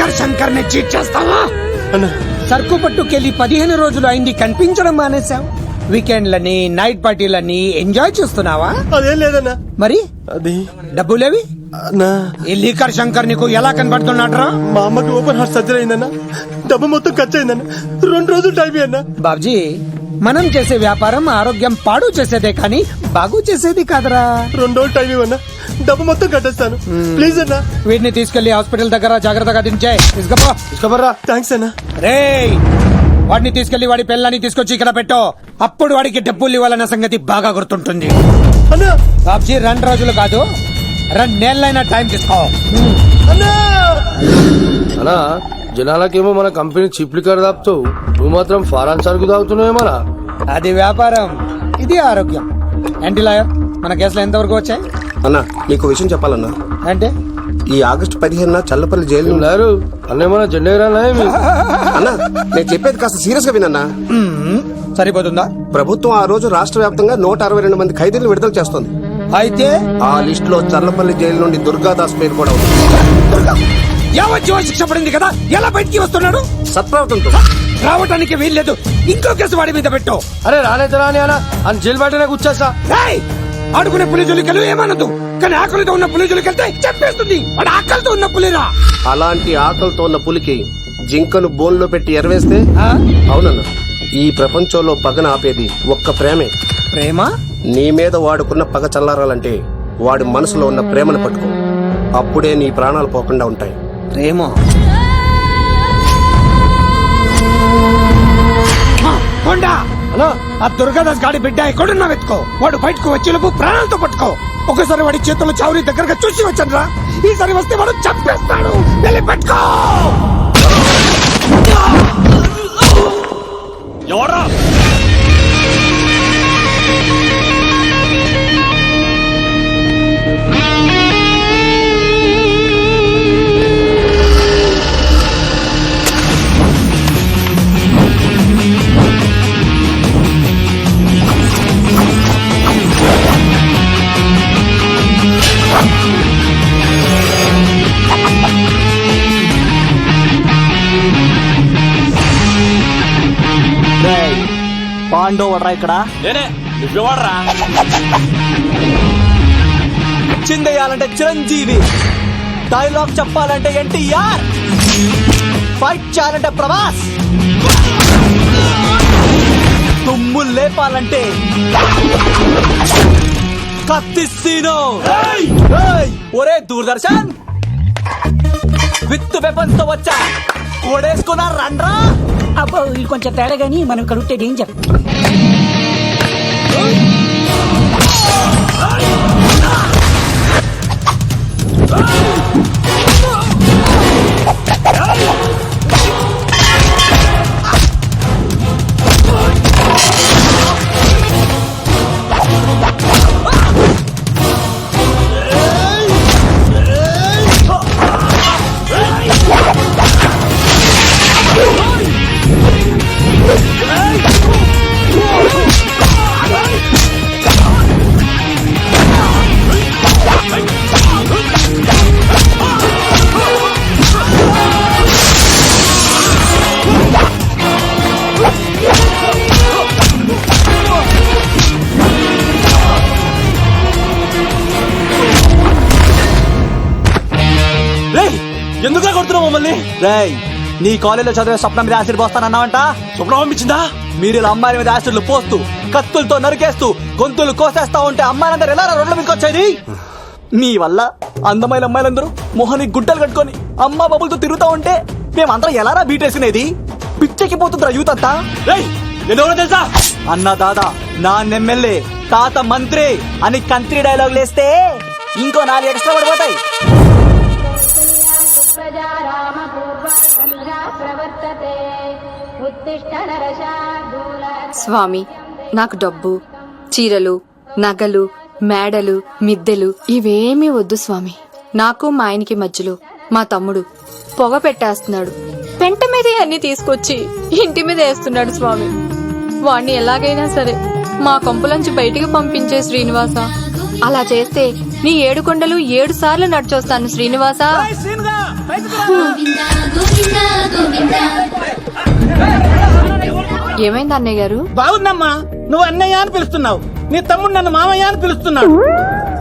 Leaker Shankar ని cheat చేస్తావా? అన్నా సరుకు పట్టుకెళ్లి 15 రోజులు అయింది, కనిపించడం మానేశావు. వీకెండ్లని నైట్ పార్టీలని ఎంజాయ్ చేస్తున్నావా? అదేం లేదన్నా. మరి అది డబ్బులేవి? అన్నా ఈ లీకర్ శంకర్ నీకు ఎలా కనబడుతున్నాడ్రా? మా అమ్మకి ఓపెన్ హార్ట్ సర్జరీ అయిందన్నా. డబ్బు మొత్తం ఖర్చు అయిందన్నా. 2 రోజులు టైం అన్నా. బాబ్జీ, మనం చేసే వ్యాపారం ఆరోగ్యం పాడు చేసేదే కానీ బాగు చేసేది కాదరా. 2 రోజులు టైం ఇవ్వన్నా, డబ్బు మొత్తం కట్టేస్తాను. ప్లీజ్ అన్నా. వీటిని తీసుకెళ్లి హాస్పిటల్ దగ్గర జాగ్రత్తగా దించే. తీసుకోబర్రా. థ్యాంక్స్ అన్నా. రేయ్, వాడిని తీసుకెళ్లి వాడి పిల్లని తీసుకొచ్చి ఇక్కడ పెట్టో. అప్పుడు వాడికి డబ్బులు ఇవ్వాలన్న సంగతి బాగా గుర్తుంటుంది. అన్నా బాబ్జీ, 2 రోజులు కాదు, 2 నెలలైనా టైం తీసుకో. అన్నా అనా జనాలకేమో మన కంపెనీ చీప్ లిక్కర్ తాపుతావు, నువ్వు మాత్రం ఫారెన్ సరుకు తాగుతున్నావేమరా? అది వ్యాపారం, ఇది ఆరోగ్యం. ఏంటి లాయర్, మన కేసులో ఎంతవరకు వచ్చాయి? అన్నా నీకు విషయం చెప్పాలన్నా. అంటే ఈ ఆగస్టు 15న చల్లపల్లి జైలు లేరు అన్నేమన్నా జెండేరానా అన్నా, నేను చెప్పేది కాస్త సీరియస్ గా వినన్నా. సరిపోతుందా? ప్రభుత్వం ఆ రోజు రాష్ట్ర వ్యాప్తంగా 162 మంది ఖైదీలను విడుదల చేస్తోంది. అయితే ఆ లిస్ట్ లో చల్లపల్లి జైలు నుండి దుర్గాదాస్ పేరు కూడా ఉంది. యావజ్జీవ శిక్ష పడింది కదా, ఎలా బయటికి వస్తున్నాడు? సత్ప్రవర్తనతో రావటానికి వీల్లేదు. ఇంకో కేసు వాడి మీద పెట్టు. అరే రానేత రాని అనా అని జైలు బయటనే కూర్చోసా. రేయ్, ఆడుకునే పులిజులికలు ఏమనదు, కానీ ఆకలితో ఉన్న పులిజులికెళ్తే చెప్పేస్తుంది. వాడు ఆకలితో ఉన్న పులిరా. అలాంటి ఆకలితో ఉన్న పులికి జింకను బోన్లో పెట్టి ఎరవేస్తే ఆ? అవునన్నా, ఈ ప్రపంచంలో పగన ఆపేది ఒక్క ప్రేమే. ప్రేమ? నీ మీద వాడుకున్న పగ చల్లారాలంటే వాడి మనసులో ఉన్న ప్రేమను పట్టుకో. అప్పుడే నీ ప్రాణాలు పోకుండా ఉంటాయి. ప్రేమ? కొండా, అలా ఆ దుర్గాదాస్ గాడి బిడ్డ ఎక్కడున్నా వెతుకో. వాడు బయటకు వచ్చేలోపు ప్రాణాలతో పట్టుకో. ఒకసారి వాడి చేతుల్లో చావుని దగ్గరగా చూసి వచ్చాను రా. ఈసారి వస్తే వాడు చంపేస్తాడు. వెళ్ళి పట్టుకో. ఎవరా? పాండవరా ఇక్కడ నేనే. నువ్వెవడ్రా? చిందేయాలంటే చిరంజీవి, డైలాగ్ చెప్పాలంటే ఎన్టీఆర్, ఫైట్ చేయాలంటే ప్రభాస్, తుమ్ము లేపాలంటే కత్తిస్తీను. ఒరే దూరదర్శన్, విత్ వెపన్స్ తో వచ్చా, కోడేసుకున్నా రండ్రా. అబ్బో, ఇది కొంచెం తేడా గానీ మనం ఇక్కడ ఉంటే డేంజర్. ఎందుకులా కొడుతున్నావు మమ్మల్ని? రేయ్, నీ కాలేజీలో చదివే స్వప్నం మీద యాసిడ్ పోస్తానన్నావంట. స్వప్నం పంపించిందా? మీరు ఇలా అమ్మాయిల మీద యాసిడ్లు పోస్తూ కత్తులతో నరికేస్తూ గొంతులు కోసేస్తా ఉంటే అమ్మాయిలందరూ ఎలా రోడ్ల మీదకి వచ్చేది? మీ వల్ల అందమైన అమ్మాయిలందరూ మొహానికి గుడ్డలు కట్టుకొని అమ్మా బాబులతో తిరుగుతా ఉంటే మేమందరం ఎలారా బీటేసినేది? పిచ్చెక్కిపోతుందిరా యూత్ అంతా. నేనెవరో తెలుసా? అన్న దాదా, నా ఎమ్మెల్యే, తాత మంత్రి అని కంత్రి డైలాగ్ లేస్తే ఇంకో 4 ఎక్స్ట్రా పడిపోతాయి. స్వామి, నాకు డబ్బు, చీరలు, నగలు, మేడలు, మిద్దెలు ఇవేమీ వద్దు స్వామి. నాకు మా ఆయనకి మధ్యలో మా తమ్ముడు పొగ పెట్టేస్తున్నాడు. పెంట మీదే అన్ని తీసుకొచ్చి ఇంటి మీద వేస్తున్నాడు స్వామి. వాణ్ణి ఎలాగైనా సరే మా కొంపలోంచి బయటికి పంపించే శ్రీనివాస. అలా చేస్తే నీ 7 కొండలు 7 సార్లు నడిచొస్తాను శ్రీనివాస. ఏమైంది అన్నయ్య గారు? బాగుందమ్మా, నువ్వు అన్నయ్య అని పిలుస్తున్నావు, నీ తమ్ముడు నన్ను మామయ్య అని పిలుస్తున్నాడు.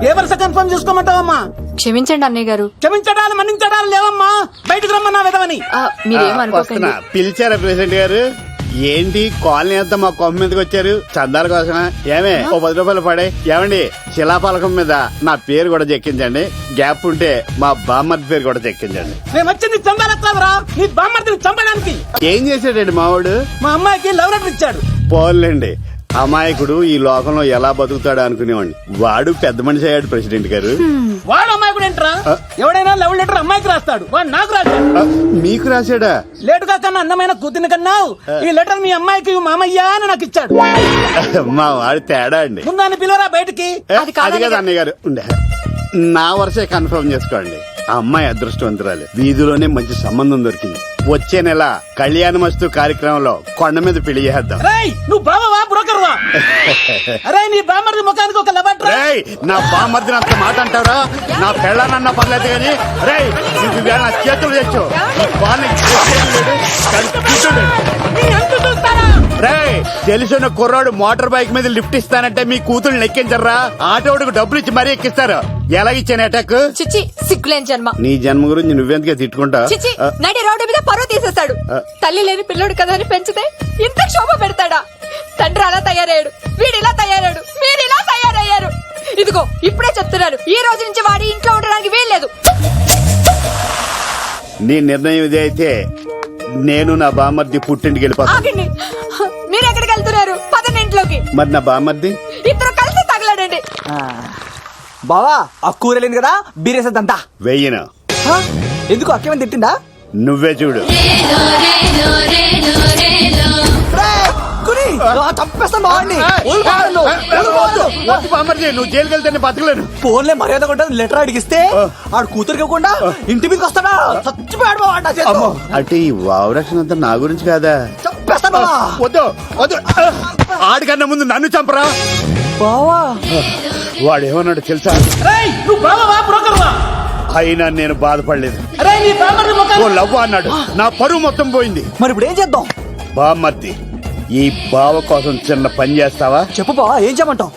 ఏ వరుస కన్ఫర్మ్ చేసుకోమంటావమ్మా? క్షమించండి అన్నయ్య గారు. క్షమించడాలు మన్నించడాలు లేవమ్మా, బయటకు రమ్మన్నా విధవని. మీరేమనుకోకండి. పిలిచారా ప్రెసిడెంట్ గారు? ఏంటి కాలనీ అంతా మా కొమ్మ మీదకి వచ్చారు? చందాల కోసమా? ఏమే ఓ 10 రూపాయలు పడే. ఏమండి శిలాపలకం మీద నా పేరు కూడా చెక్కించండి. గ్యాప్ ఉంటే మా బామ్మర్ది పేరు కూడా చెక్కించండి. నేను వచ్చింది చంపాలెత్తావరా, నీ బామ్మర్దిని చంపడానికి. ఏం చేశాడండి మావాడు? మా అమ్మాయికి లవ్ లెటర్ ఇచ్చాడు. పోలండి, అమాయకుడు ఈ లోకంలో ఎలా బతుకుతాడు అనుకునేవాడిని. వాడు పెద్ద మనిషి అయ్యాడు ప్రెసిడెంట్ గారు. వాడు అమ్మాయికుడు ఏంట్రా? ఎవడైనా లవ్ లెటర్ అమ్మాయికి రాస్తాడు, వాడు నాకు రాశాడు. మీకు రాశాడా? లేటుగా కన్నా అందమైన కూతుని కన్నావు, ఈ లెటర్ మీ అమ్మాయికి మామయ్య అని నాకు ఇచ్చాడు. మా వాడు తేడా అండి. ముందాన్ని పిలవరా బయటికి. అది కాదు అన్నయ్య గారు, ఉండే నా వరుసే కన్ఫర్మ్ చేసుకోండి. ఆ అమ్మాయి అదృష్టవంతురాలు, వీధిలోనే మంచి సంబంధం దొరికింది. వచ్చే నెల కళ్యాణమస్తు కార్యక్రమంలో కొండ మీద పెళ్లి చేద్దాం. నువ్వు బావా బ్రోకర్ వా? అరే నీ బామ్మర్ది ముఖానికి ఒక లెటర్. నా బామ్మర్దిని అంత మాట అంటారా? నా పెళ్ళనన్నా పర్లేదు కానీ నా చేతులు తెచ్చు. తెలిసిన కుర్రాడు మోటార్ బైక్ మీద లిఫ్ట్ ఇస్తానంటే మీ కూతురు ఎక్కించరా? ఆటోడికి డబ్బులు ఇచ్చి మరీ ఎక్కిస్తారు. ఎలాగిచ్చాను అటాక్? చిచ్చి సిగ్గులేని జన్మ. నీ జన్మ గురించి నువ్వెందుకే తిట్టుకుంటా? చిచ్చి నడి రోడ్డు మీద పరువు తీసేస్తాడు. తల్లి లేని పిల్లడు కదా అని పెంచితే ఇంత క్షోభ పెడతాడా? తండ్రి అలా తయారయ్యాడు, వీడు ఇలా తయారయ్యాడు, మీరు ఇలా తయారయ్యారు. ఇదిగో ఇప్పుడే చెప్తున్నాను, ఈ రోజు నుంచి వాడి ఇంట్లో ఉండడానికి వీల్లేదు. నీ నిర్ణయం ఇదే అయితే నేను నా బామ్మర్ది పుట్టింటికి వెళ్ళిపోతాను. ఆగండి, మీరు ఎక్కడికి వెళ్తున్నారు? పదండి ఇంట్లోకి. మరి నా బామ్మర్ది? ఇద్దరు కలిసి తగలడండి. బావా ఆ కూర లేని కదా బీరేసేద్దంతా. వెయ్యను. ఎందుకు అక్కేమని తిట్టిందా? నువ్వే చూడు. నువ్వు జైలుకి వెళ్తే బతకలేను. ఫోన్లే మర్యాద కొట్టా లెటర్ అడిగిస్తే ఆడు కూతురికి ఇవ్వకుండా ఇంటి మీదకి వస్తాడా? చచ్చిపోయాడు బావా. అంటే ఈ వావరక్షణ అంతా నా గురించి కాదా? చంపేస్తాను బావా. వద్దు వద్దు, ఆడికన్నా ముందు నన్ను చంపరా బావా. వాడేమన్నాడు తెలుసా? నువ్వు బావా బ్రోకర్ వా? అయినా నేను బాధపడలేదు. ఓ లవ్ అన్నాడు, నా పరువు మొత్తం పోయింది. మరి ఇప్పుడు ఏం చేద్దాం? బామ్మర్ది, ఈ బావ కోసం చిన్న పని చేస్తావా? చెప్పు బావా, ఏం చేయమంటావు?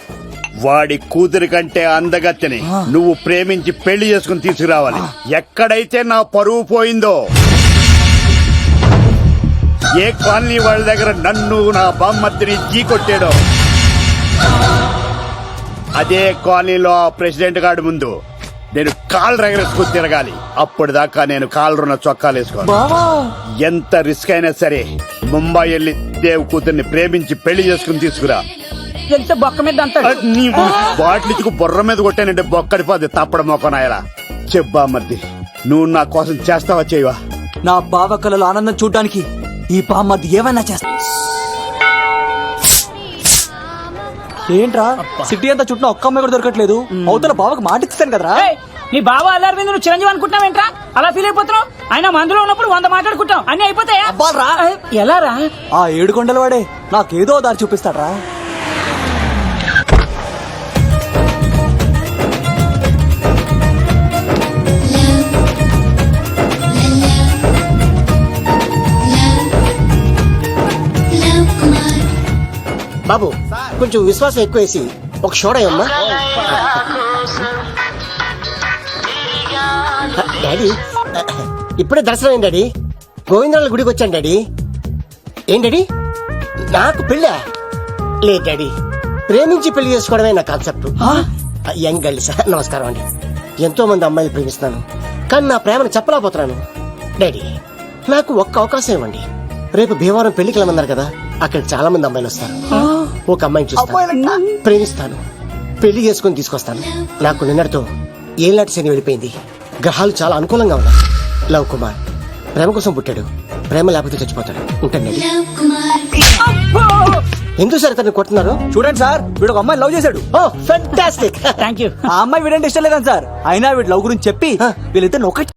వాడి కూతురి కంటే అందగత్తెని నువ్వు ప్రేమించి పెళ్లి చేసుకుని తీసుకురావాలి. ఎక్కడైతే నా పరువు పోయిందో, ఏ కాలనీ వాళ్ళ దగ్గర నన్ను నా బామ్మర్దిని చీకొట్టాడో, అదే కాలనీలో ఆ ప్రెసిడెంట్ గారి ముందు నేను కాళ్ళు రగరేసుకుని తిరగాలి. అప్పటిదాకా నేను కాళ్ళరున్న చొక్కాలు వేసుకోను. ఎంత రిస్క్ అయినా సరే ముంబై వెళ్ళి దేవ్ కూతుర్ని ప్రేమించి పెళ్లి చేసుకుని తీసుకురా. ఎంత బొక్క మీద అంటాడు. నీ బాటిలిచ్చుకు బుర్ర మీద కొట్టానంటే బొక్కడిపోద్ది తప్పడ మొక్కనాయలా. చెప్పా మర్ది, నువ్వు నా కోసం చేస్తావా చేయవా? నా బావ కళలో ఆనందం చూడడానికి ఈ బామ్మది ఏమైనా చేస్తా. ఏంట్రా సిటీ అంతా చుట్టూ ఒక్క అమ్మాయి కూడా దొరకట్లేదు. అవతల బావకు మాట ఇస్తాను కదరా. నీ బావ అల్లారి మీద నువ్వు చిరంజీవి అనుకుంటున్నావేంట్రా? అలా ఫీల్ అయిపోతున్నావు. అయినా మందులో ఉన్నప్పుడు 100 మాట్లాడుకుంటాం, అన్ని అయిపోతాయా? అబ్బారా ఎలా రా? ఆ 7 కొండల వాడే నాకేదో దారి చూపిస్తాడ్రా. బాబు కొంచెం విశ్వాసం ఎక్కువేసి ఒక షోడయమ్మా. డాడీ ఇప్పుడే దర్శనం అయింది డాడీ. గోవిందరాల గుడికి వచ్చాను డాడీ. ఏం డాడీ నాకు పెళ్ళా? లేదు డాడీ, ప్రేమించి పెళ్లి చేసుకోవడమే నా కాన్సెప్ట్. యంగ్ గర్ల్స్ నమస్కారం అండి. ఎంతో మంది అమ్మాయిలు ప్రేమిస్తున్నాను, కానీ నా ప్రేమను చెప్పలేకపోతున్నాను. డాడీ నాకు ఒక్క అవకాశం ఇవ్వండి. రేపు భీమవరం పెళ్లికి వెళ్ళమన్నారు కదా, అక్కడ చాలా మంది అమ్మాయిలు వస్తారు. ఒక అమ్మాయిని చూస్తాను, ప్రేమిస్తాను, పెళ్లి చేసుకుని తీసుకొస్తాను. నాకు నిన్నటితో ఏళ్ళనాటి శని వెళ్ళిపోయింది. గ్రహాలు చాలా అనుకూలంగా ఉన్నాయి. లవ్ కుమార్ ప్రేమ కోసం పుట్టాడు, ప్రేమ లేకపోతే చచ్చిపోతాడు. ఉంటాను. ఎందుకు సార్ తను కొడుతున్నారు? చూడండి సార్, వీడు ఒక అమ్మాయి లవ్ చేశాడు. Oh fantastic. Thank you. ఆ అమ్మాయి వీడంటే ఇష్టం లేదని సార్, అయినా వీడు లవ్ గురించి చెప్పి వీళ్ళిద్దరు ఒకటి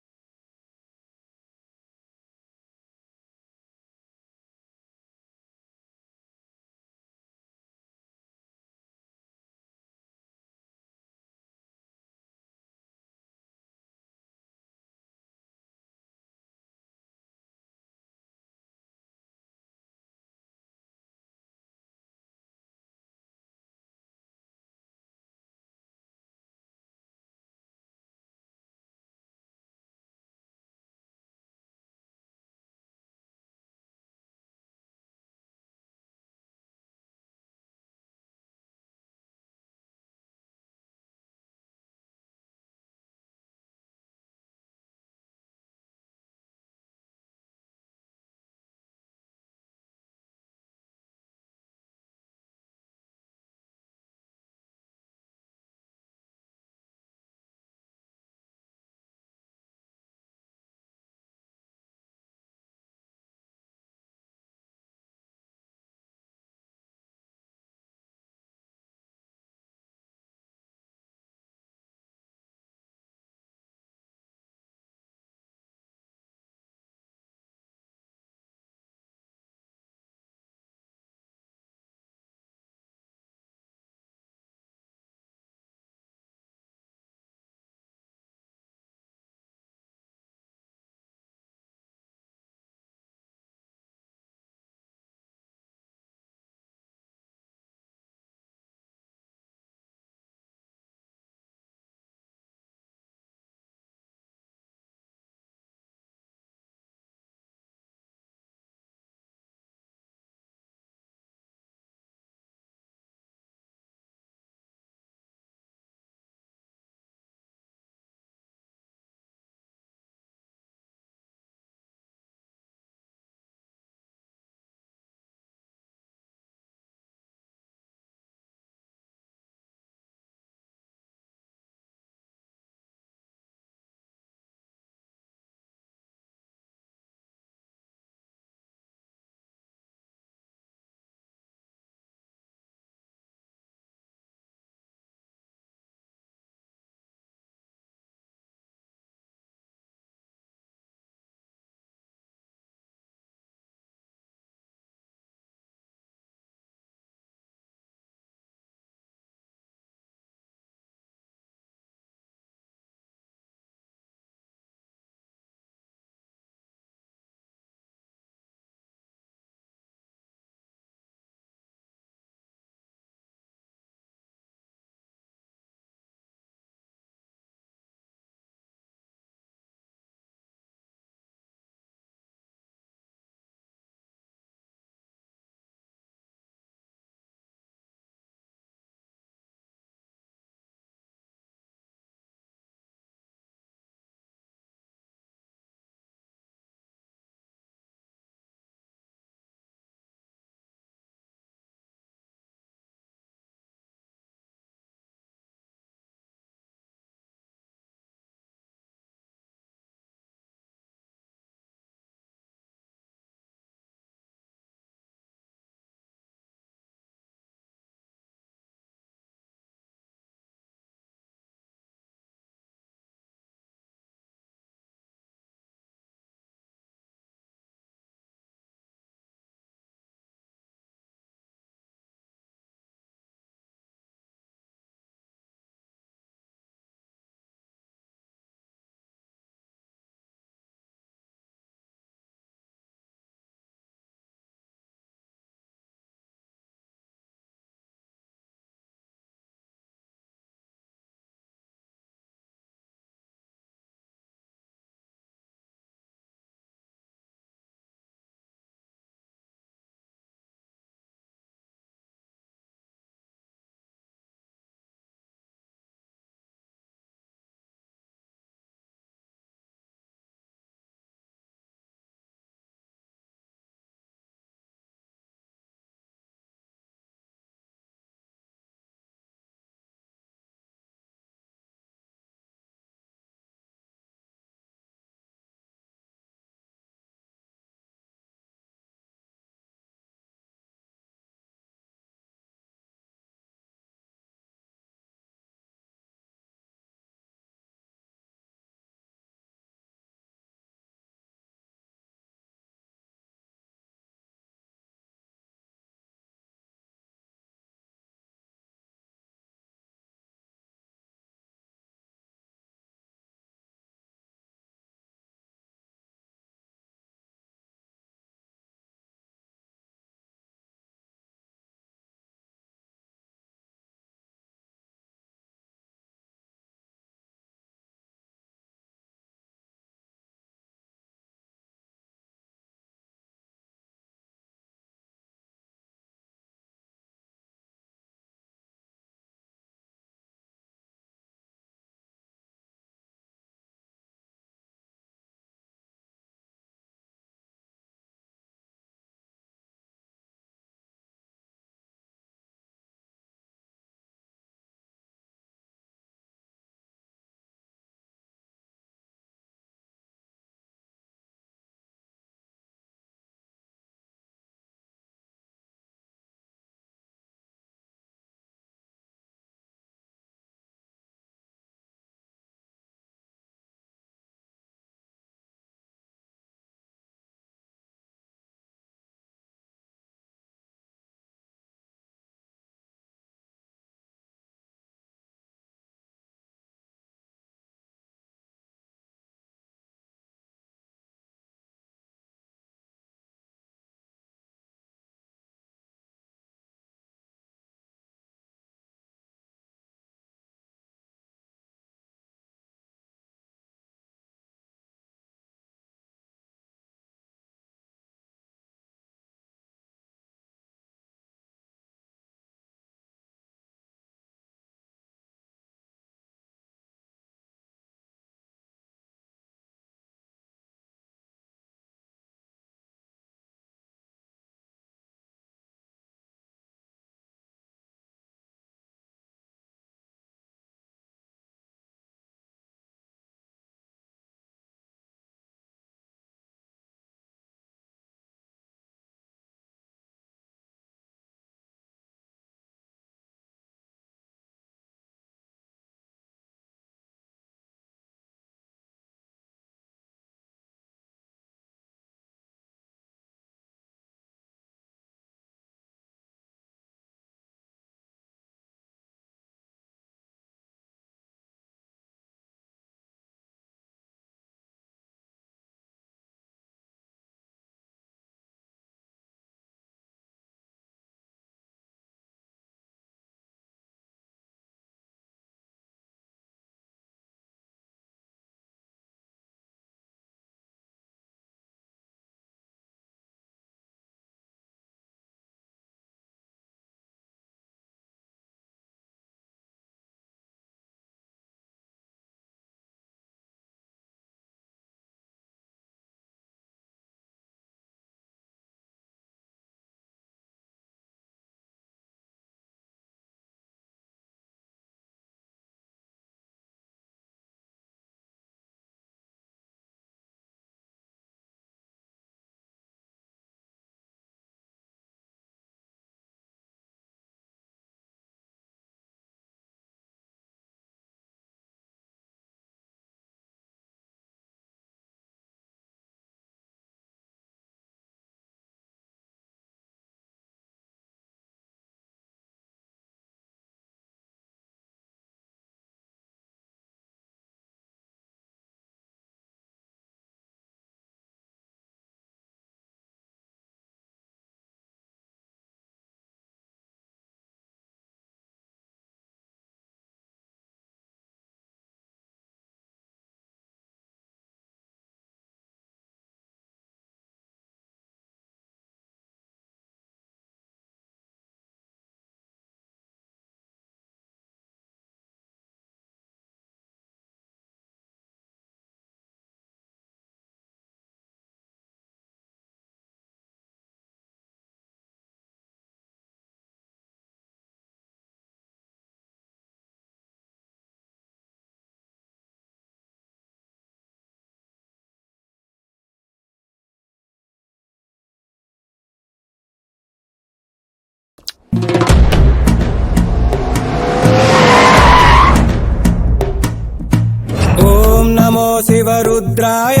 శివరుద్రాయ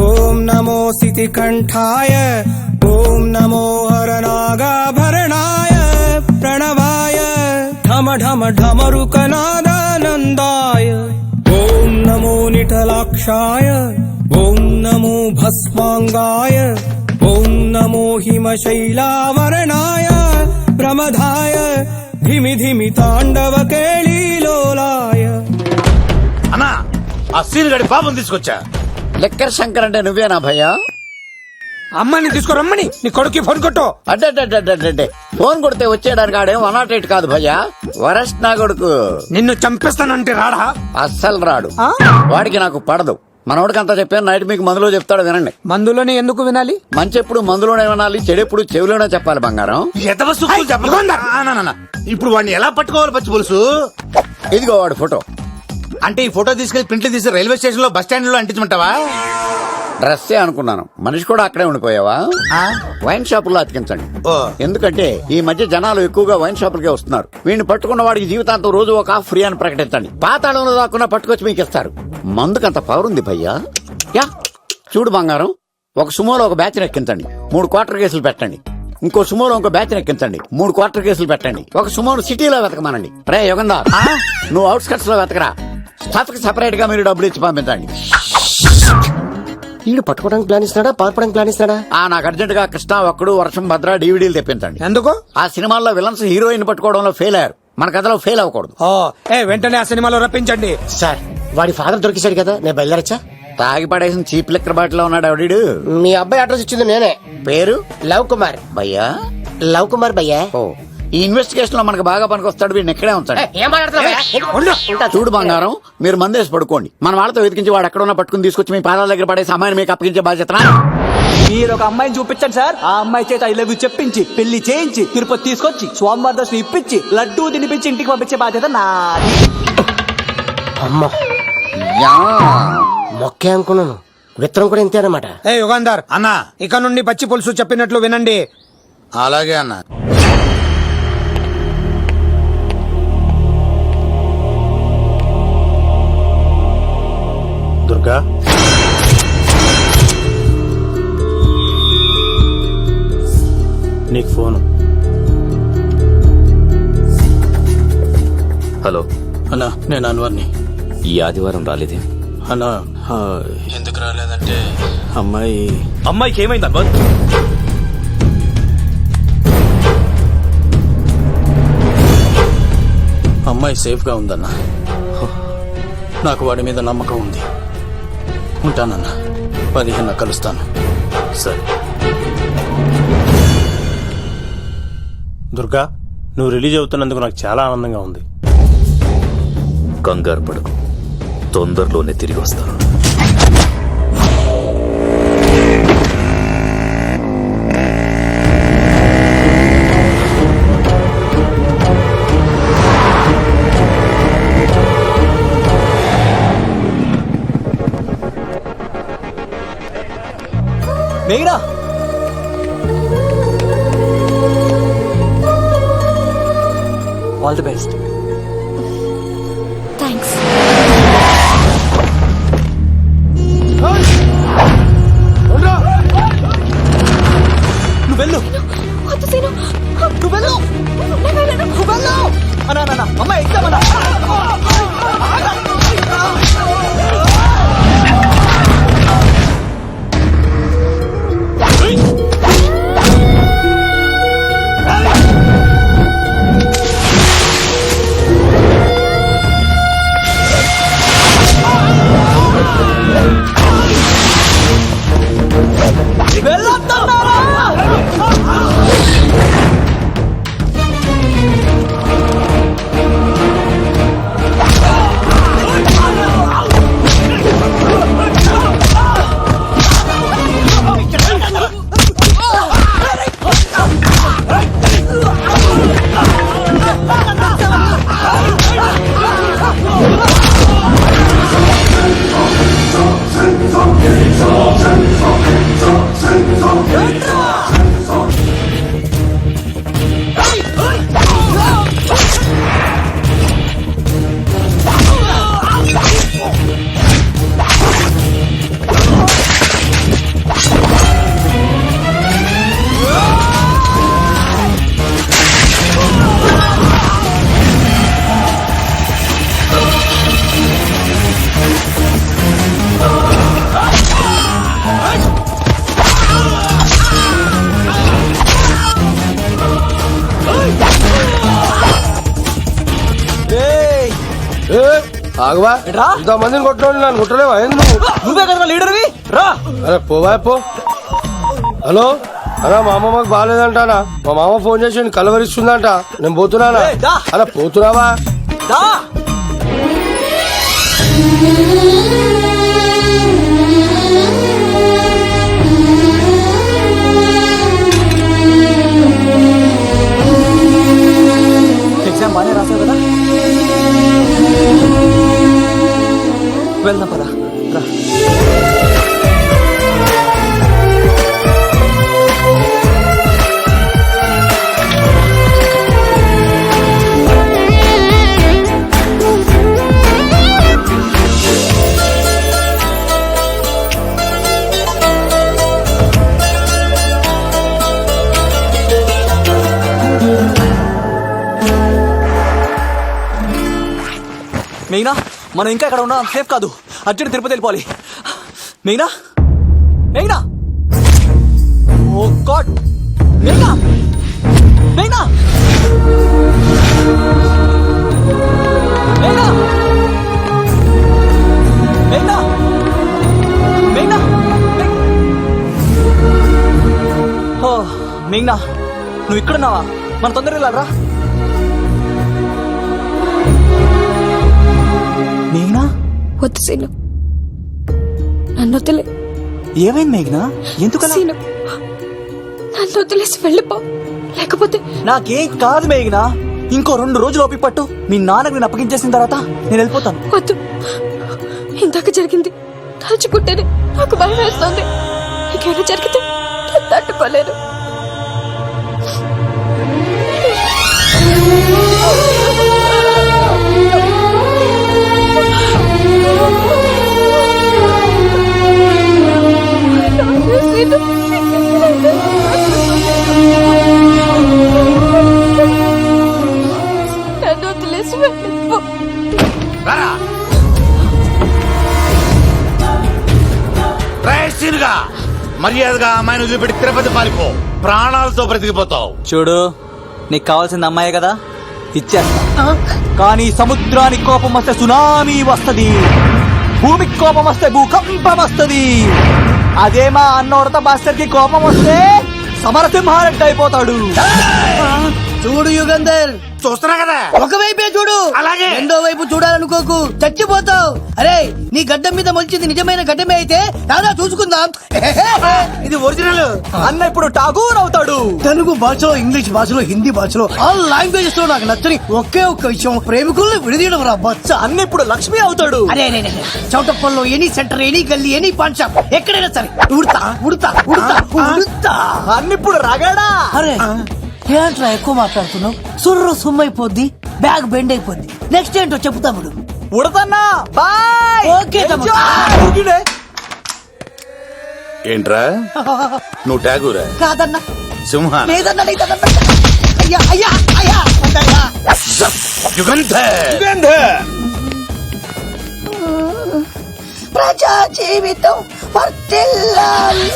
ఓం నమో సితికంఠాయ ఓం నమో హరనాగాభరణాయ ప్రణవాయ ఢమ ఢమ ఢమరుకనాదానందాయ ఓం నమో నిఠలాక్షాయ ఓం నమో భస్మాంగాయ ఓం నమో హిమశైలావరణాయ ప్రమదాయ ధిమి ధిమి తాండవ కేళీలోలాయ. అన్నా ఆ సీన్ గడి బాబుని తీసుకొచ్చా. లెక్కర్ శంకర్ అంటే నువ్వేనా భయ్యా? అమ్మాయిని తీసుకురమ్మని నీ కొడుకు ఫోన్ కొట్టు. అడ్డే ఫోన్ కొడితే వచ్చేయడానికి ఆడేం 108 కాదు భయ్యా, వరస్ట్ నా కొడుకు. నిన్ను చంపేస్తానంటే రాడా? అస్సలు రాడు, వాడికి నాకు పడదు. మనోడికి అంతా చెప్పాను, నైట్ మీకు మందులో చెప్తాడు వినండి. మందులోనే ఎందుకు వినాలి? మంచి ఎప్పుడు మందులోనే వినాలి, చెడెప్పుడు చెవిలోనే చెప్పాలి బంగారం. ఎదవ సుక్కులు చెప్పకుండా. ఇప్పుడు వాడిని ఎలా పట్టుకోవాలి పచ్చి పులుసు? ఇదిగో వాడు ఫోటో. అంటే ఈ ఫోటో తీసుకెళ్లి ప్రింట్లు తీసి రైల్వే స్టేషన్ లో బస్ స్టాండ్ లో అంటించమంటావా? డ్రెస్సే అనుకున్నాను, మనిషి కూడా అక్కడే ఉండిపోయావా? వైన్ షాపుల్లో అతికించండి. ఎందుకంటే ఈ మధ్య జనాలు ఎక్కువగా వైన్ షాపులకే వస్తున్నారు. వీడిని పట్టుకున్న వాడికి జీవితాంతం రోజు ఒక ఆఫ్ ఫ్రీ అని ప్రకటించండి. పాతాళంలో దాక్కున్నా పట్టుకొచ్చి మీకు ఇస్తారు. మందుకంత పవర్ ఉంది భయ్యా. యా చూడు బంగారం, ఒక సుమోలో ఒక బ్యాచ్ ఎక్కించండి, 3 క్వార్టర్ కేసులు పెట్టండి. ఇంకో సుమోలో ఇంకో బ్యాచ్ ఎక్కించండి, 3 క్వార్టర్ కేసులు పెట్టండి. ఒక సుమోను సిటీలో వెతకమానండి. రే యుగంధర్, నువ్వు అవుట్స్కట్స్ లో వెతకరా. స్టాఫ్ కి సెపరేట్ గా మీరు డబ్బులు ఇచ్చి పంపించండి. వీడు పట్టుకోవడానికి ప్లాన్ ఇస్తున్నాడా, పాల్పడానికి ప్లాన్ ఇస్తున్నాడా? నాకు అర్జెంట్ గా కృష్ణ, ఒక్కడు, వర్షం, భద్ర డివిడీలు తెప్పించండి. ఎందుకు? ఆ సినిమాల్లో విలన్స్ హీరోయిన్ పట్టుకోవడంలో ఫెయిల్ అయ్యారు, మన కథలో ఫెయిల్ అవ్వకూడదు. వెంటనే ఆ సినిమాలో రప్పించండి. సార్ వాడి ఫాదర్ దొరికేశాడు కదా, నేను బయలుదేరచ్చా? తాగి పడేసిన చీప్ లిక్కర్ బాటిల్ లో ఉన్నాడు ఎవడీడు? మీ అబ్బాయి అడ్రస్ ఇచ్చింది నేనే. పేరు లవ్ కుమార్. భయ్యా లవ్ కుమార్ భయ్యా. ఓ, ఈ ఇన్వెస్టిగేషన్ లో మనకు బాగా పనికొస్తాడు, వీడిని ఎక్కడే ఉంచండి. ఏం మాట్లాడుతున్నా? చూడు బంగారం, మీరు మందేసి పడుకోండి. మన వాళ్ళతో వెతికించి వాడు ఎక్కడ ఉన్నా పట్టుకుని తీసుకొచ్చి మీ పాదాల దగ్గర పడేసి అమ్మాయిని మీకు అప్పగించే బాధ్యత. మీరు ఒక అమ్మాయిని చూపించండి సార్. ఆ అమ్మాయి చేత ఐ లవ్ యూ చెప్పించి పెళ్లి చేయించి తిరుపతి తీసుకొచ్చి స్వామివారి దర్శనం ఇప్పించి లడ్డూ తినిపించి ఇంటికి పంపించే బాధ్యత నాది. అమ్మ మొక్కే అనుకున్నాను, విత్తనం కూడా ఇంతే అన్నమాట. యుగాంధర్ అన్నా, ఇక నుండి పచ్చి పులుసు చెప్పినట్లు వినండి. అలాగే అన్నా. దుర్గా, నీకు ఫోను. హలో అన్నా, నేను అన్వర్ని. ఈ ఆదివారం రాలేదే అన్నా? ఎందుకు రాలేదంటే అమ్మాయికి ఏమైంది అన్వర్? అమ్మాయి సేఫ్ గా ఉందన్నా. నాకు వాడి మీద నమ్మకం ఉంది. ఉంటానన్నా, 15 కలుస్తాను. సరే. దుర్గా, నువ్వు రిలీజ్ అవుతున్నందుకు నాకు చాలా ఆనందంగా ఉంది. కంగారు పడకు, తొందరలోనే తిరిగి వస్తాను. మేఘనా, ఆల్ ది బెస్ట్. థ్యాంక్స్. నువ్వు వెళ్ళు, నువ్వు వెళ్ళు, నువ్వు వెళ్ళు. అన్నా అమ్మాయి ఎగ్జామ్ అన్నా. ఆగవా రా. ఇంతమందిని కొట్టడం నన్ను కొట్టలేవా ఏంది నువ్వు? నువ్వే కదా లీడర్వి రా. అరే పోవా పో. హలో అలా మా అమ్మ మాకు బాగాలేదంటానా, మా మామ ఫోన్ చేసి కలవరిస్తుందంట, నేను పోతున్నానా? ఏయ్, దా. అలా పోతున్నావా? దా. ఎగ్జామ్ బాగానే రాసావు కదా, వెళ్దాం పదా రా. మెయినా మనం ఇంకా ఇక్కడ ఉన్నాం, సేఫ్ కాదు. అర్జెంట్ తిరుపతి వెళ్ళిపోవాలి. మెయినా మెయినా, ఓ గాడ్, మెయినా మెయినా మెయినా మెయినా మెయినా. ఓ మెయినా, నువ్వు ఇక్కడున్నావా? మన తొందరగా వెళ్ళాలరా. మేఘ్నా వద్దు సీను, నన్ను వదిలే. ఏమైంది మేఘ్నా? ఎందుకలా? సీను, నన్ను వదిలేసి వెళ్ళిపో, లేకపోతే నాకేం కాదు మేఘ్నా. ఇంకో 2 రోజులు ఓపిక పట్టు. మీ నాన్నకు నేను అప్పగించేసిన తర్వాత నేను వెళ్ళిపోతాను. వద్దు. ఇందాక జరిగింది తలుచుకుంటేనే నాకు భయం వేస్తుంది. ఇంకేమైనా జరిగితే నేను తట్టుకోలేను. నన్ను వదిలేసి వెళ్ళిపో. మర్యాదగా అమ్మాయిని వదిలిపెట్టి తిరుపతి పారిపో, ప్రాణాలతో బ్రతికిపోతావు. చూడు, నీకు కావాల్సింది అమ్మాయి కదా, ఇచ్చేస్తా. కానీ సముద్రానికి కోపం వస్తే సునామీ వస్తది, భూమికి కోపం వస్తే భూకంపం వస్తది. అదే మా అన్నోడత మాస్టర్ కి కోపం వస్తే సమరసింహారెడ్డి అయిపోతాడు. చూడు యుగంధర్, చూస్తున్నా కదా, ఒకవైపే చూడు, అలాగే. రెండో వైపు చూడాలనుకోకు, చచ్చిపోతావు. అరే, నీ గడ్డం మీద మొలిచింది నిజమైన గడ్డమే అయితే రాదా చూసుకుందాం. ఇది ఒరిజినల్. అన్న ఇప్పుడు ఠాగూర్ అవుతాడు. తెలుగు భాషలో, ఇంగ్లీష్ భాషలో, హిందీ భాషలో, ఆల్ లాంగ్వేజెస్ లో నాకు నచ్చని ఒకే ఒక్క విషయం, ప్రేమికుల్ని విడదీయడం రా బచ్చ. అన్న ఇప్పుడు లక్ష్మి అవుతాడు. అరే చౌటప్పల్లో ఎనీ సెంటర్, ఎనీ గల్లీ, ఎనీ పాన్ షాప్, ఎక్కడైనా సరే ఉడతా ఉడతా ఉడతా ఉడతా. అన్న ఇప్పుడు రగడా. అరే ఏంట్రా ఎక్కువ మాట్లాడుతున్నావు? సుర్రు సుమ్మైపోద్ది, బ్యాగ్ బెండ్ అయిపోద్ది. నెక్స్ట్ ఏంటో చెప్తాముడు. ఉడతన్నా బాయ్. ఓకే తమ్ముడు. ఊరికినే. ఏంట్రా నువ్వు ఠాగూరా? కాదన్నా, సింహ లేదన్నా, లేదన్నా. అయ్యా అయ్యా అయ్యా అయ్యా. ప్రజా జీవితం వర్ధిల్లాలి.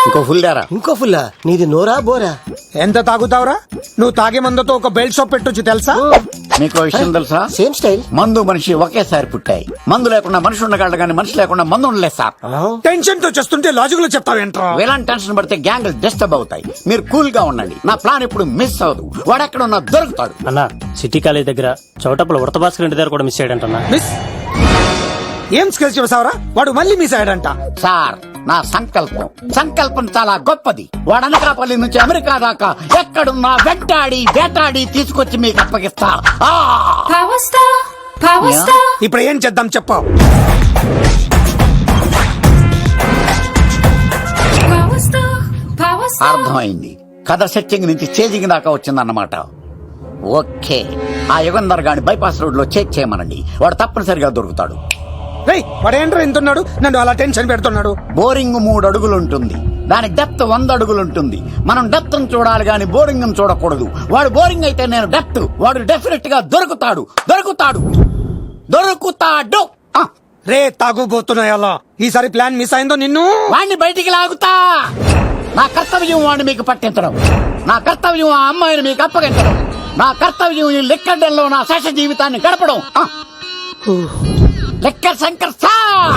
ఇంకో ఫుల్ దారా. ఇంకో ఫుల్లా? నీది నోరా బోరా? ఎంత తాగుతావురా? నువ్వు తాగే మందుతో ఒక బెల్ట్ షాప్ పెట్టొచ్చు తెలుసా? మీకు విషయం తెలుసా? Same style. మందు మనిషి ఒకేసారి పుట్టాయి. మందు లేకుండా మనిషి ఉండగలడు కానీ మనిషి లేకుండా మందు ఉండలేదు సార్. టెన్షన్ తో చేస్తుంటే లాజిక్ లో చెప్తావేంట్రా? ఎలాంటి టెన్షన్ పడితే గ్యాంగ్లు డిస్టర్బ్ అవుతాయి. మీరు కూల్ గా ఉండండి. నా ప్లాన్ ఇప్పుడు మిస్ అవ్వదు. వాడెక్కడ ఉన్నా దొరుకుతాడు. అన్న, సిటీ కాలేజ్ దగ్గర చౌటప్పల ఉడత భాస్కర్ ఇంటి దగ్గర కూడా మిస్ అయ్యాడంటన్నా. మిస్ ఏం స్కిల్స్ చూసావరా? వాడు మళ్ళీ మిస్ అయ్యాడంట. సార్, నా సంకల్పం చాలా గొప్పది. వాడు అనకాపల్లి నుంచి అమెరికా దాకా ఎక్కడున్నా వెంటాడి వేటాడి తీసుకొచ్చి మీకు అప్పగిస్తా. ఇప్పుడు ఏం చేద్దాం చెప్పు. అర్థమైంది. కథ సెట్టింగ్ నుంచి చేజింగ్ దాకా వచ్చిందన్నమాట. ఓకే, ఆ యుగంధర్ గాని బైపాస్ రోడ్ లో చెక్ చేయమనండి. వాడు తప్పనిసరిగా దొరుకుతాడు. వాడేంట్రా ఎంతున్నాడు? నన్ను అలా టెన్షన్ పెడుతున్నాడు. బోరింగ్ 3 అడుగులు ఉంటుంది, దాని డెప్త్ 100 అడుగులు ఉంటుంది. మనం డెప్త్ చూడాలి గాని బోరింగ్ చూడకూడదు. వాడు బోరింగ్ అయితే నేను డెప్త్. వాడు డెఫినెట్ గా దొరుకుతాడు. రే తాగుబోతున్నాయలా ఈసారి ప్లాన్ మిస్ అయిందో నిన్ను. వాణ్ణి బయటికి లాగుతా. నా కర్తవ్యం వాడిని మీకు పట్టించడం, నా కర్తవ్యం ఆ అమ్మాయిని మీకు అప్పగించడం, నా కర్తవ్యం ఈ లెక్కడంలో నా శేష జీవితాన్ని గడపడం. లెక్కర్ శంకర్ సార్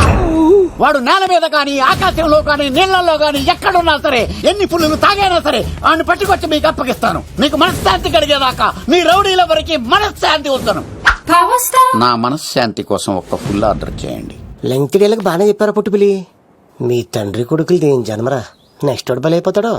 వాడు నేల మీద కానీ ఆకాశంలో కానీ నీళ్లలో కానీ ఎక్కడున్నా సరే ఎన్ని పుల్లులు తాగైనా సరే వాడిని పట్టుకొచ్చి మీకు అప్పగిస్తాను. మీకు మనశ్శాంతి కలిగేదాకా మీ రౌడీల వరకు మనశ్శాంతి వస్తాను. నా మనశ్శాంతి కోసం ఒక్క ఫుల్ ఆర్డర్ చేయండి. లెంగ్త్ డేలకు బాగానే చెప్పారా పుట్టుపిలి. మీ తండ్రి కొడుకులు దేని జన్మరా, నెక్స్ట్ వాడు బలైపోతాడు.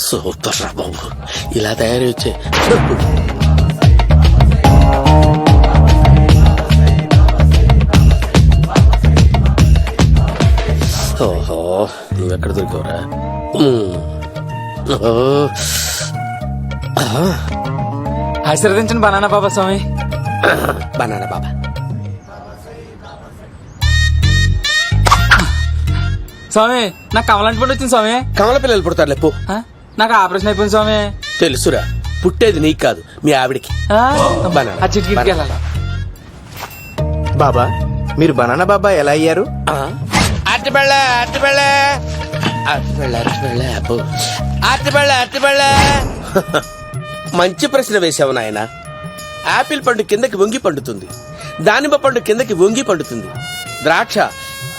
సూపర్ రా బాబు, ఇలా తయారు వచ్చే. ఓహో, నువ్వెక్కడ దొరికావురా? ఆశీర్వదించండి బనానా బాబా స్వామి. బనానా బాబా. స్వామి నాకు కమలాంటి పండు వచ్చింది స్వామి. కమల పిల్లలు పుడతారు లేపు. నాకు ఆపరేషన్ అయిపోయింది స్వామి. తెలుసురా, పుట్టేది నీకు కాదు మీ ఆవిడికి. ఆ చిటికి వెళ్ళాలా? బాబా మీరు బనానా బాబా ఎలా అయ్యారు? మంచి ప్రశ్న వేసావు నాయన. ఆపిల్ పండు కిందకి వంగి పండుతుంది, దానిమ్మ పండు కిందకి వంగి పండుతుంది, ద్రాక్ష,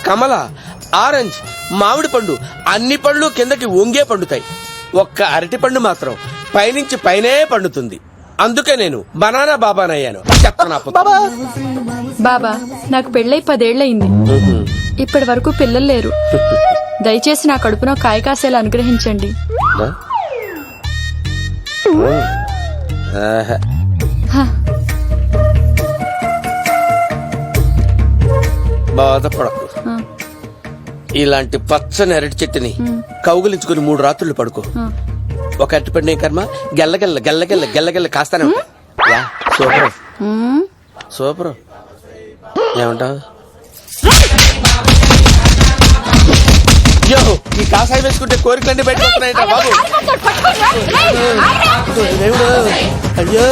కమల, ఆరెంజ్, మామిడి పండు అన్ని పళ్ళు కిందకి వంగే పండుతాయి. ఒక్క అరటి పండు మాత్రం పైనుంచి పైనే పండుతుంది. అందుకే నేను బనానా బాబానయ్యాను. బాబా నాకు పెళ్ళై 10 ఏళ్లయింది. ఇప్పటి వరకు పిల్లలు లేరు. దయచేసి నా కడుపున కాయ కాసేలా అనుగ్రహించండి. బాధపడకు. ఇలాంటి పచ్చని అరటి చెట్టుని కౌగులించుకుని 3 రాత్రులు పడుకో. ఒక అరటి పండు కర్మ గెల్లగెల్ల గెల్లగెల్ల గెల్లగెల్ల కాస్తానే ఉంటాయి. Super super. ఏమంటావు? అయ్యో, ఈ కాసాయి వేసుకుంటే కోరికలన్నీ బయటకొస్తున్నాయంట బాబు. అయ్యో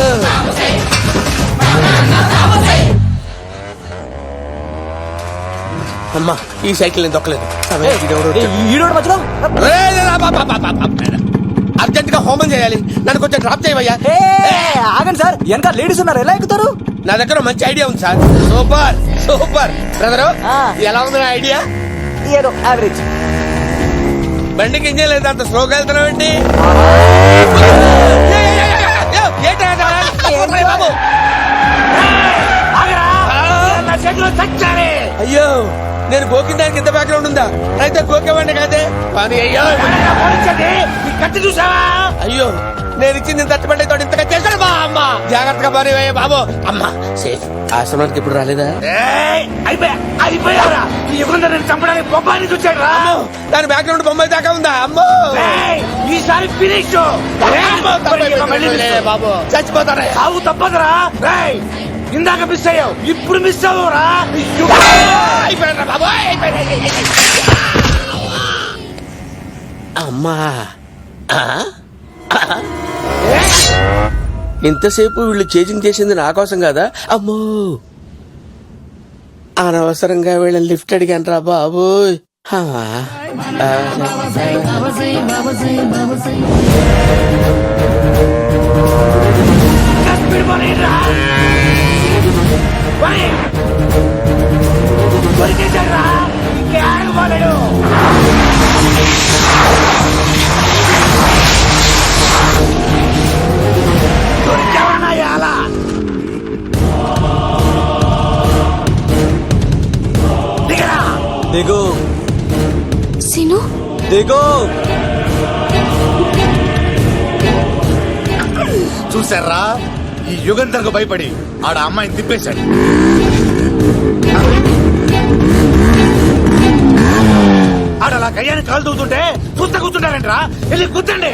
అమ్మా, ఈ సైకిల్ నేను దొక్కలేదు. అర్జెంట్ గా హోమం చేయాలి, నన్ను కొంచెం డ్రాప్ చేయవయ్యా. ఆగండి సార్, వెనక లేడీస్ ఉన్నారు, ఎలా ఎక్కుతారు? నా దగ్గర మంచి ఐడియా ఉంది సార్. Super super. బ్రదరు ఎలా ఉంది నా ఐడియా? ఏదో యావరేజ్. బండికి ఇంజన్ లేదు, అంత స్లోగా వెళ్తున్నావు ఏంటి? అయ్యో, నేను గోకిన దానికి ఇంత బ్యాక్గ్రౌండ్ ఉందా? అయితే గోకేవాడిని కాదే. కానీ అయ్యో కత్తి చూసావా? అయ్యో, నేను ఇచ్చింది తట్టుబడి తోటి ఇంతగా చేశాడు బా అమ్మ. జాగ్రత్తగా పని బాబు. అమ్మా సేఫ్. ఆశ్రమానికి ఇప్పుడు రాలేదా? అయిపోయారా? చంపడానికి బొమ్మాయిని చూచాడు రా. దాని బ్యాక్గ్రౌండ్ బొమ్మాయి దాకా ఉందా? అమ్మో, ఈసారి ఫినిష్ బాబు. చచ్చిపోతారా? సాగు తప్పదురా. ఇందాక మిస్ అయ్యావు, ఇప్పుడు మిస్ అవ్వరా? అమ్మా, ఇంతసేపు వీళ్ళు చేజింగ్ చేసింది నా కోసం కదా. అమ్మో, అనవసరంగా వీళ్ళని లిఫ్ట్ అడిగాను రా బాబు. దిగు సీను, దిగు. చూసారా, ఈ యుగంధర్కు భయపడి ఆడ అమ్మాయిని తిప్పేశాడు. ఆడలా కయ్యాన్ని కాలు దూతుంటే చూస్తా కూర్చుంటారంట్రా వెళ్ళి కూర్చోండి.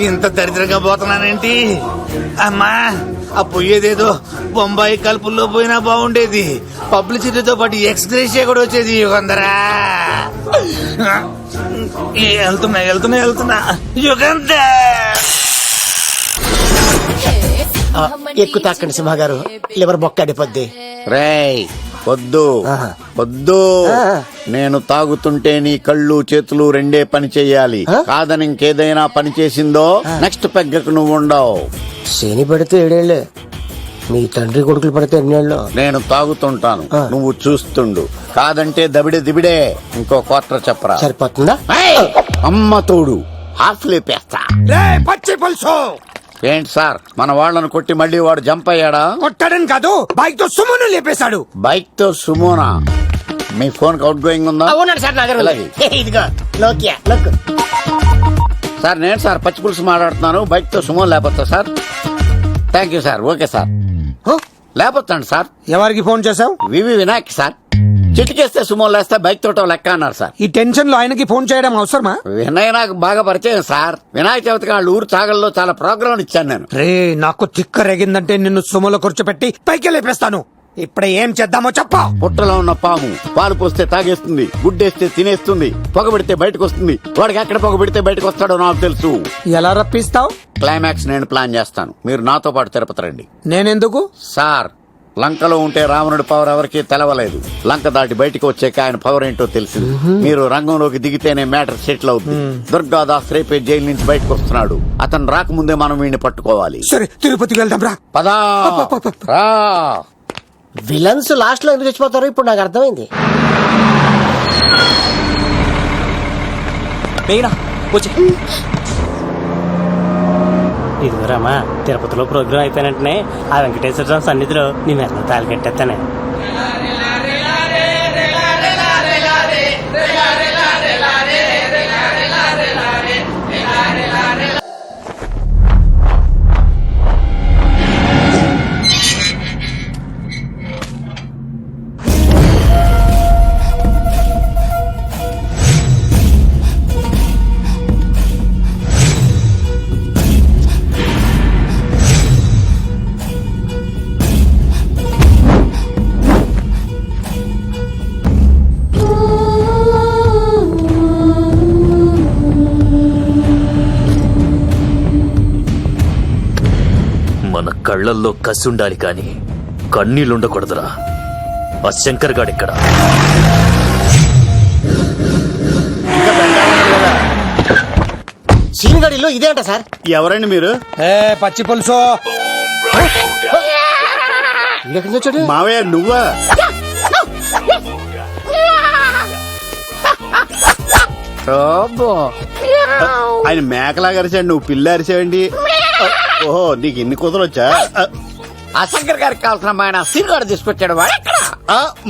ఇంత దరిద్రంగా పోతున్నానేంటి అమ్మా? ఆ పోయేదేదో బొంబాయి కలుపుల్లో పోయినా బాగుండేది. పబ్లిసిటీతో పాటు ఎక్స్గ్రేషియా కూడా వచ్చేది. యుగంధరా వెళ్తున్నా యుగంధర్. ఎక్కువ తాకండి సింహ గారు, లివర్ బొక్క అడిపోద్ది. రేయ్ వద్దు వద్దు, నేను తాగుతుంటే నీ కళ్ళు చేతులు రెండే పని చెయ్యాలి. కాదని ఇంకేదైనా పని చేసిందో నెక్స్ట్ పెగ్గకు నువ్వు ఉండవు. శని పడితే 7 ఏళ్ళే, మీ తండ్రి కొడుకులు పడితే 2 ఏళ్ళు. నేను తాగుతుంటాను, నువ్వు చూస్తుండు. కాదంటే దబిడే దిబిడే. ఇంకో క్వార్టర్ చెప్పరా? సరిపోతుందా? అమ్మ తోడు హాఫ్ లేపేస్తా. రే పచ్చి పులుసు, ఏంటి సార్ మన వాళ్ళను కొట్టి మళ్ళీ వాడు జంప్ అయ్యాడా? కొట్టడం కాదు, బైక్ తో సుమ్మును లేపేశాడు. బైక్ తో సుమోనా? మీ ఫోన్ అవుట్ గోయింగ్ ఉందా? అవునండి సార్, నా దగ్గర ఉంది. ఇదిగో నోకియా నొక్కు. సార్ నేను సార్ పచ్చి పులుసు మాట్లాడుతున్నాను. బైక్ తో సుమో లేపొచ్చా sir? Thank you sir. Okay sir, లేపొచ్చండి సార్. ఎవరికి ఫోన్ చేశావు? VV Vinayak sir. చిటికేస్తే సుమో లేస్తే బైక్ తోటం లెక్క అన్నారు సార్. ఈ టెన్షన్ లో ఆయనకి ఫోన్ చేయడం అవసరమా? వినయ్ నాకు బాగా పరిచయం సార్. వినాయక చవితికి వాళ్ళ ఊరు చాగల్లో చాలా ప్రోగ్రాం ఇచ్చాను నేను. రే నాకు తిక్క రేగిందంటే నిన్ను సుమలో కూర్చోపెట్టి పైకి లేపేస్తాను. ఇప్పుడు ఏం చేద్దామో చెప్పా. పుట్టలో ఉన్న పాము పాలు పోస్తే తాగేస్తుంది, గుడ్డేస్తే తినేస్తుంది, పొగబెడితే బయటకు వస్తుంది. వాడికి ఎక్కడ పొగబెడితే బయటకు వస్తాడో నాకు తెలుసు. ఎలా రప్పిస్తావు? క్లైమాక్స్ నేను ప్లాన్ చేస్తాను, మీరు నాతో పాటు తిరుపతి రండి. నేనెందుకు? సార్ లంకలో ఉంటే రావణుడి పవర్ ఎవరికి తెలవలేదు. లంక దాటి బయటకు వచ్చాక ఆయన పవర్ ఏంటో తెలిసింది. మీరు రంగంలోకి దిగితేనే మ్యాటర్ సెటిల్ అవుతుంది. దుర్గాదాస్ రేపే జైలు నుంచి బయటకు వస్తున్నాడు. అతను రాకముందే మనం వీడిని పట్టుకోవాలి. సరే తిరుపతికి వెళ్దాం రా. పదా రా. విలన్స్ లాస్ట్ లో ఎందుకు చచ్చిపోతారో ఇప్పుడు నాకు అర్థమైంది. ఇదిగోరామా, తిరుపతిలో ప్రోగ్రాం అయిపోయిన వెంటనే ఆ వెంకటేశ్వర స్వామి సన్నిధిలో నీ మెల్ల తాళి కట్టేస్తానే. మన కళ్ళల్లో కసి ఉండాలి కానీ కన్నీళ్ళుండకూడదురా. ఆ శంకర్ గాడిక్కడ. సీనిగడిలో ఇదే అంట సార్. ఎవరండి మీరు? పచ్చి పులుసు. మావయ్య నువ్వా? ఆయన మేకలాగా అరిచాడు, నువ్వు పిల్ల అరిచావండి. ఓహో నీకు ఇన్ని కుదరొచ్చా? ఆ శంకర్ గారికి కావాల్సిన అమ్మాయి సీనుగాడు తీసుకొచ్చాడు.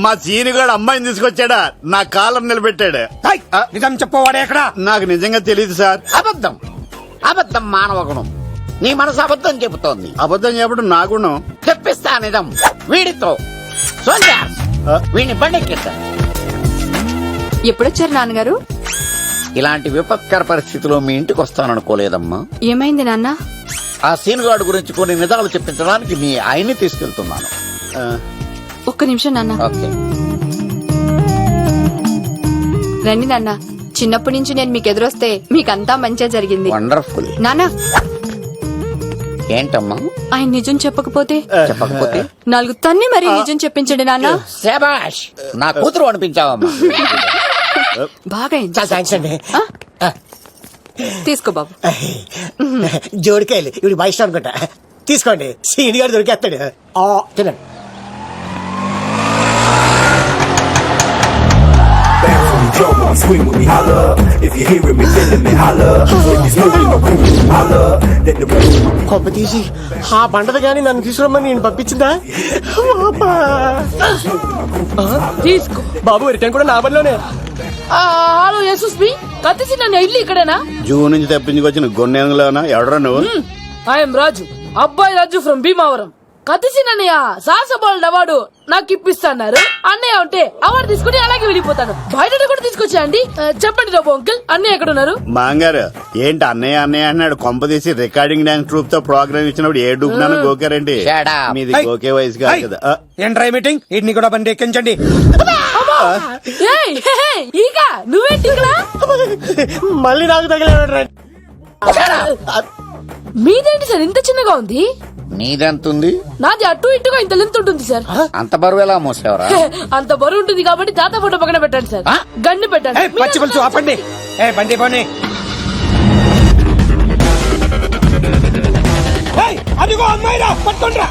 మా సీనుగాడు అమ్మాయిని తీసుకొచ్చాడా? నా కాలం నిలబెట్టాడు. నిజం చెప్పవాడే ఎక్కడ? నాకు నిజంగా తెలియదు సార్. అబద్ధం అబద్ధం మానవ గుణం. నీ మనసు అబద్ధం చెబుతోంది. అబద్ధం చెప్పడం నా గుణం. చెప్పిస్తా నిజం వీడితో. వీడిని బండెక్కిస్తా. ఎప్పుడొచ్చారు నాన్నగారు? ఇలాంటి విపత్కర పరిస్థితిలో మీ ఇంటికి వస్తాననుకోలేదమ్మా. ఏమైంది నాన్న? ఆ సీనుగాడు గురించి కొన్ని నిజాలు చెప్పించడానికి మీ ఆయన్ని తీసుకెళ్తున్నాను. ఒక్క నిమిషం నాన్న. ఓకే రండి నాన్న. చిన్నప్పటి నుంచి నేను మీకు ఎదురొస్తే మీకంతా మంచిగా జరిగింది. వండర్ఫుల్. నాన్న ఏంటమ్మా? ఆయన నిజం చెప్పకపోతే చెప్పకపోతే 4 తన్ని మరి నిజం చెప్పించండి నాన్న. శభాష్, నా కూతురు అనిపించావమ్మా. బాగా థ్యాంక్స్ అండి. తీసుకో బాబు. జోడికాయలు ఇవి బయట అనుకుంటా. తీసుకోండి, సీనిగాడు దొరికేస్తాడు. తినండి. talk, scream with me, holla. If you hearing me, feeling me, holla. If you smoking or cool, holla. Let the కొంప తీసి ఆ పంటది కానీ నన్ను తీసుకురమ్మని నేను పంపించిందా తీసుకో. బాబు రిటర్న్ కూడా నా పనిలోనే. హలో యశస్వి, కత్తిసి నన్ను ఇల్లు ఇక్కడేనా? జూ నుంచి తప్పించుకొచ్చిన గొన్నెంగులోనా ఎవడరా నువ్వు? ఐఎమ్ రాజు, అబ్బాయి రాజు ఫ్రమ్ భీమావరం. కత్తిసి నన్నయ్య సాహసబాలుడు అవార్డు నాకు ఇప్పిస్తున్నారు. అన్నయ్య ఉంటే అవార్డు తీసుకుని అలాగే వెళ్ళిపోతాను. బయట కూడా తీసుకొచ్చా అండి. చెప్పండి రాబు అంకుల్, అన్నయ్య ఎక్కడ ఉన్నారు? మాంగారు ఏంటి అన్నయ్య అన్నయ్య అన్నాడు? కొంప తీసి రికార్డింగ్ డాన్స్ ట్రూప్ తో ప్రోగ్రామ్ ఇచ్చినప్పుడు ఏ డూబ్నాను గోకారండి? మీది గోకే వయసు కాదు కదా. ఏంట్రై మీటింగ్? వీటిని కూడా బండి ఎక్కించండి. ఈక నువ్వేంటి ఇక్కడ? మళ్ళీ నాకు తగిలేడు. మీదేంటి సార్ ఇంత చిన్నగా ఉంది? నీదెంతుంది? నాది అటు ఇటుగా ఇంత లెంత్ ఉంటుంది సార్. అంత బరువు ఎలా మోసేవరా? అంత బరువు ఉంటుంది కాబట్టి తాత ఫోటో పక్కన పెట్టండి సార్. గన్ను పెట్టండి. పచ్చి పులుసు ఆపండి. బండి పోనీ. అదిగో అమ్మాయిరా, పట్టుకోండిరా.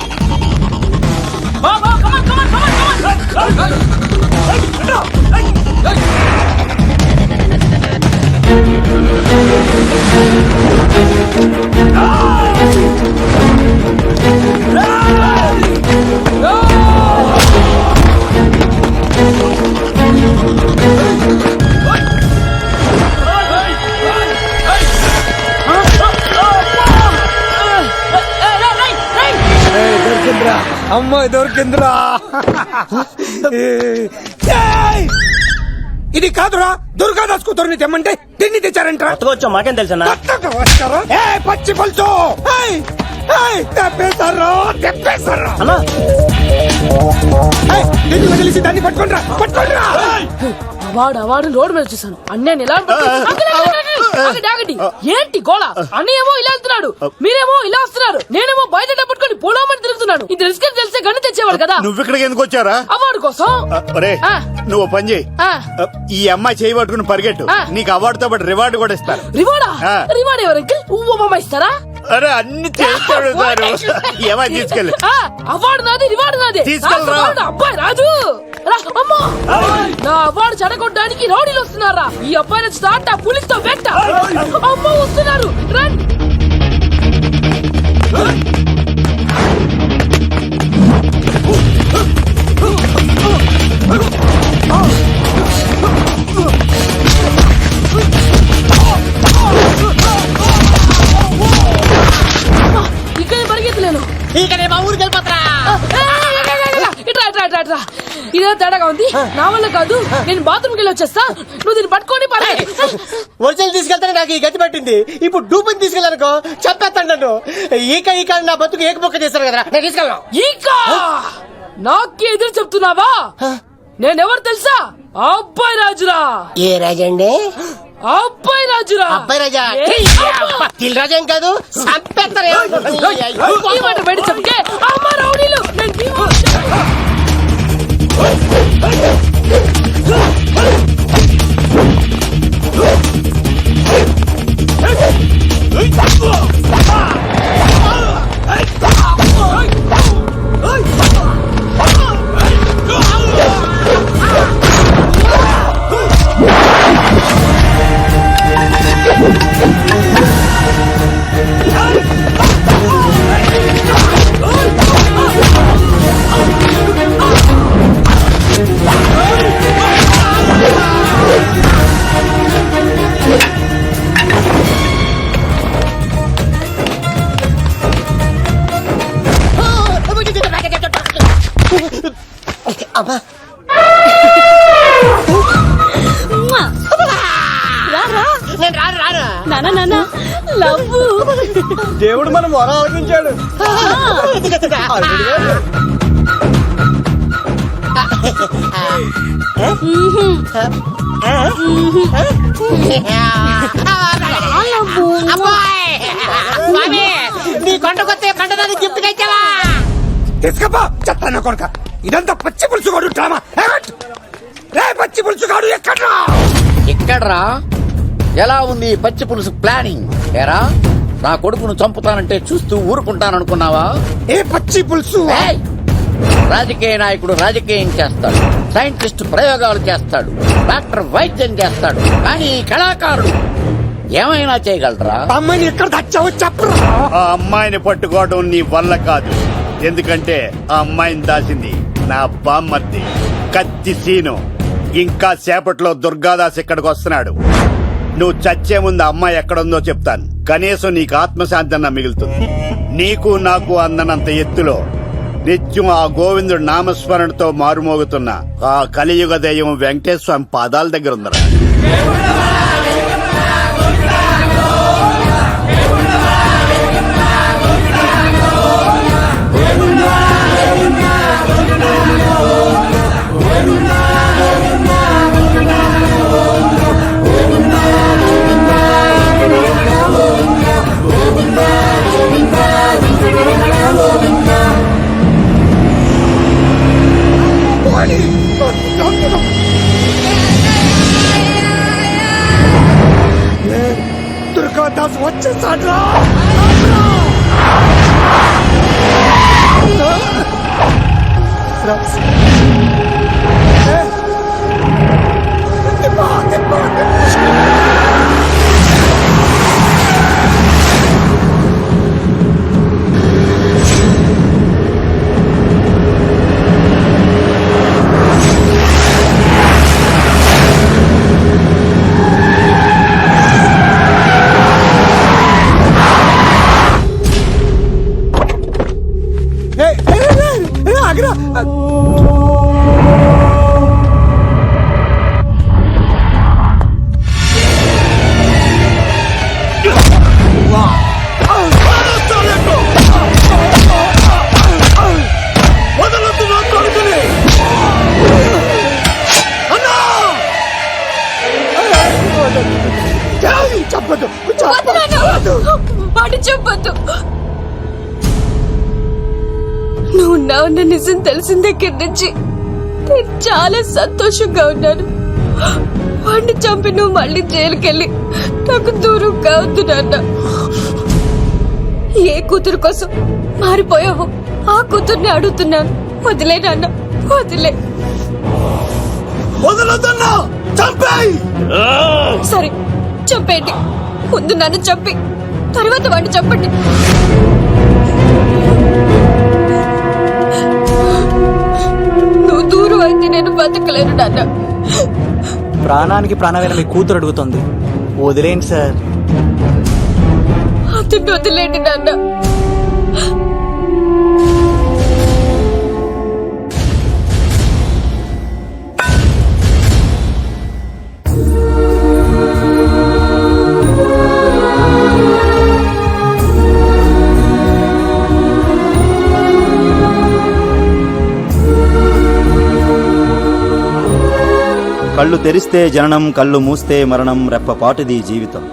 అమ్మాయి దొరికిందిరా. ఇది కాదురా, దుర్గాదాస్ కూతురుని తెమ్మంటే దీన్ని తెచ్చారంటారా? వచ్చా మాకేం తెలుసా? పచ్చి పులుసు తెప్పేశారు. దీన్ని వదిలేసి దాన్ని పట్టుకుంటారా? పట్టుకుంటారా? అవార్డు రోడ్డు మీద చూసాను. అన్నయ్య ఎలా ఏంటి గోళ? అన్నయ్యేమో ఇలా వెళ్తున్నాడు, మీరేమో ఇలా వస్తున్నారు, నేనేమో బయట పట్టుకొని పోలామని తిరుగుతున్నాను. ఇది రిస్క్ అని తెలిస్తే గన్ను తెచ్చేవాడు కదా. నువ్వు ఇక్కడికి ఎందుకు వచ్చారా? అవార్డు కోసం. నువ్వు పని చేయి, ఈ అమ్మాయి చేయి పట్టుకుని పరిగెట్టు. నీకు అవార్డుతో పాటు రివార్డు కూడా ఇస్తారు. రివార్డ్ ఎవరు అంకుల్? ఇస్తారా? అరే అన్ని చేస్తాడు సార్. ఏమని తీసుకెళ్ళి అవార్డు నాది, రివార్డు నాది. తీసుకెళ్ళరా అబ్బాయి రాజు. నా అవార్డు చెడగొట్టడానికి రౌడీలు వస్తున్నారా? ఈ అబ్బాయి స్టార్ట్ పులితో పెట్ట. అమ్మ వస్తున్నారు, రండి. ఇక్కడ పరిగెత్తలేను. ఇక్కడ మా ఊరికి వెళ్ళిపోతా. ఇట్రా ఇదే తేడాగా ఉంది. నా వల్ల కాదు, నేను బాత్రూమ్కి వెళ్ళి వచ్చేస్తా. నువ్వు దీన్ని పట్టుకొని ఒరిజినల్ తీసుకెళ్తానే నాకు ఈ గతి పట్టింది. ఇప్పుడు డూపుని తీసుకెళ్ళానుకో చెప్పేస్తాను నన్ను. ఈక నా బతుకు ఏకపొక్క చేశారు కదా, నేను తీసుకెళ్ళను. ఈక నాకే ఎదురు చెప్తున్నావా? నేనెవరు తెలుసా? అబ్బాయి రాజురా. ఏ రాజండి? అబ్బాయి రాజురా. అబ్బాయి రాజా తిల్ రాజేం కాదు, సంపేస్తారు. బయట చెప్తే అమ్మ రౌడీలు. దేవుడు మనం వరం ఆలకించాడు. నీ కొండకొస్తే పంటదాన్ని గిఫ్ట్ ఇచ్చావా? తీసుకపో చెత్త కొడుక. ఇదంతా పచ్చి పులుసు కాడు డ్రామా. పచ్చి పులుసు కాడు ఎక్కడ్రా? ఎలా ఉంది పచ్చి పులుసు ప్లానింగ్? ఏరా నా కొడుకును చంపుతానంటే చూస్తూ ఊరుకుంటాననుకున్నావా? ఏ పచ్చి పులుసు? రాజకీయ నాయకుడు రాజకీయం చేస్తాడు, సైంటిస్ట్ ప్రయోగాలు చేస్తాడు, డాక్టర్ వైద్యం చేస్తాడు, కానీ ఈ కళాకారుడు ఏమైనా చేయగలరా? అమ్మాయిని ఎక్కడ తెచ్చావో చెప్పరా. ఆ అమ్మాయిని పట్టుకోవడం నీ వల్ల కాదు. ఎందుకంటే ఆ అమ్మాయిని దాసింది నా బామ్మర్ది కత్తి సీను. ఇంకా సేపట్లో దుర్గాదాస్ ఇక్కడికి వస్తున్నాడు. నువ్వు చచ్చే ముందు అమ్మాయి ఎక్కడుందో చెప్తాను. కనీసం నీకు ఆత్మశాంతి అన్న మిగులుతుంది. నీకు నాకు అందనంత ఎత్తులో నిత్యం ఆ గోవిందుడు నామస్మరణతో మారుమోగుతున్న ఆ కలియుగ దైవం వెంకటేశ్వర స్వామి పాదాల దగ్గర ఉందరా. దుర్గాదాస్ వచ్చేసాడ్రా. ఆగ్రా. చెప్పదు వాడు చెప్పొద్దు. నువ్వు ఉన్నావన్న నిజం తెలిసిన దగ్గర నుంచి నేను చాలా సంతోషంగా ఉన్నాను. వాడిని చంపి నువ్వు మళ్ళీ జైలుకెళ్ళి నాకు దూరంగా వద్దు నాన్న. ఏ కూతురు కోసం మారిపోయావో ఆ కూతుర్ని అడుగుతున్నాను. వదిలే నాన్న, వదిలే. సరే చంపేయండి. ముందు నన్ను చంపి తర్వాత వాడిని చంపండి. నువ్వు దూరం అయితే నేను బతకలేను నాన్న. ప్రాణానికి ప్రాణమైన మీ కూతురు అడుగుతుంది, వదిలేండి సార్. అతన్ని వదిలేండి నాన్న. కళ్ళు తెరిస్తే జననం, కళ్ళు మూస్తే మరణం, రెప్పపాటుది జీవితం.